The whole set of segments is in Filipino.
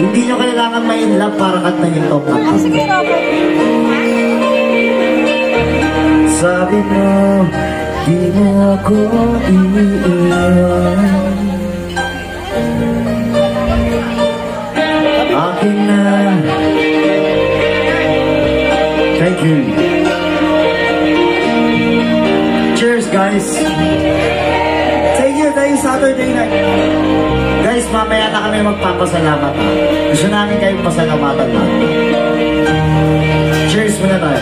Hindi nyo kailangan ma-in love para kantahin ito. Sige, Robert. Sabi mo, di mo ako iiwan. Akin na. Thank you. Cheers, guys. Thank you, Saturday night. Guys, mamaya na kami magpapasalamat, ha. Gusto namin kayong pasalamatan na. Cheers muna tayo.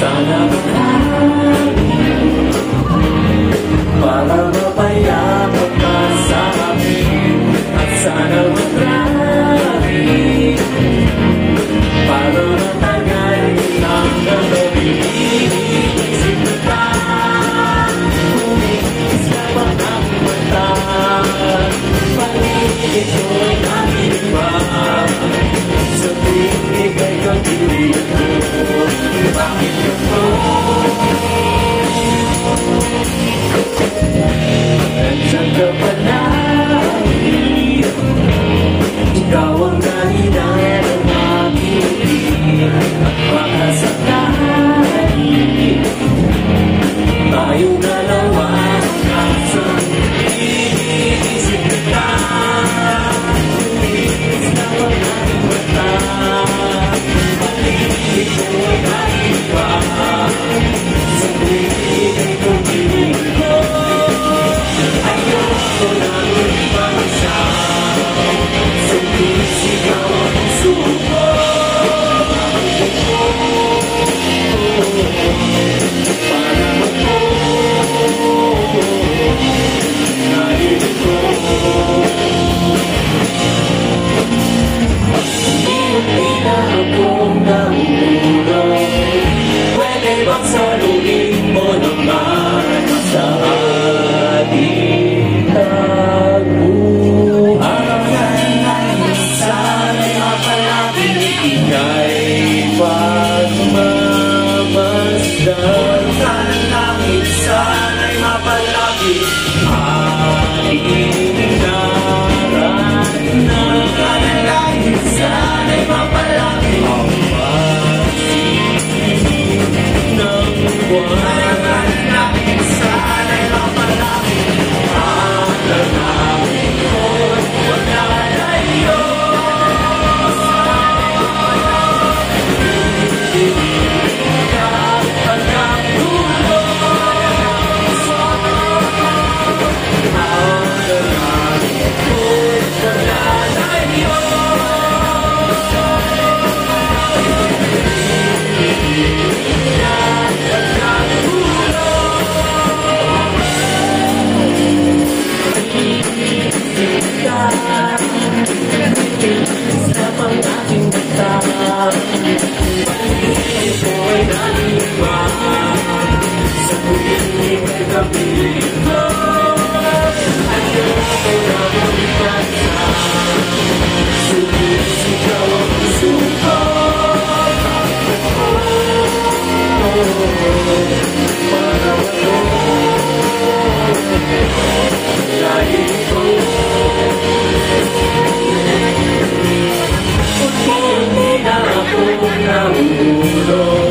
Sana makarating para mapayaman ka sa amin, at sana makarating para matagal ang gabi. Isip na ka, umiis ka ba ang mata, paligid ko'y naniba, sa tuwing ika'y kagilig ko. Bakit ako? Nandiyan ka palagi, ikaw ang dahilan ng aking ibig, at baka sakali tayong dalawa nasa iisip kita. Tumilis na ang aking mata, paligid ko'y naiba, sa tuwing ika'y kagilig ko. Ayoko lang ipagsaw, sa tuwing sigaw ang suko. Para ako, nalilito. Hindi na akong nahulog, pwede bang saluhin mo naman sa ating tagpuan? Sana'y mapalagi ika'y pagmamasdan. Sana'y sana'y mapalagi aking nararamdaman. Sana'y mapalagi ang pag-ibig ng buwan. Sana'y mapalagi ang lalaki ko'y magkalayo. Sana'y mapalagi hanggang dulo. Ang lalaki ko'y magkalayo. Sa pang-aking bata, paligid ko'y naniba, sa tuwing ika'y kapiling ko. Ayoko na magpagsaw, sumisigaw ang suko. Para ako, nalilito. Hindi na ako nahulog,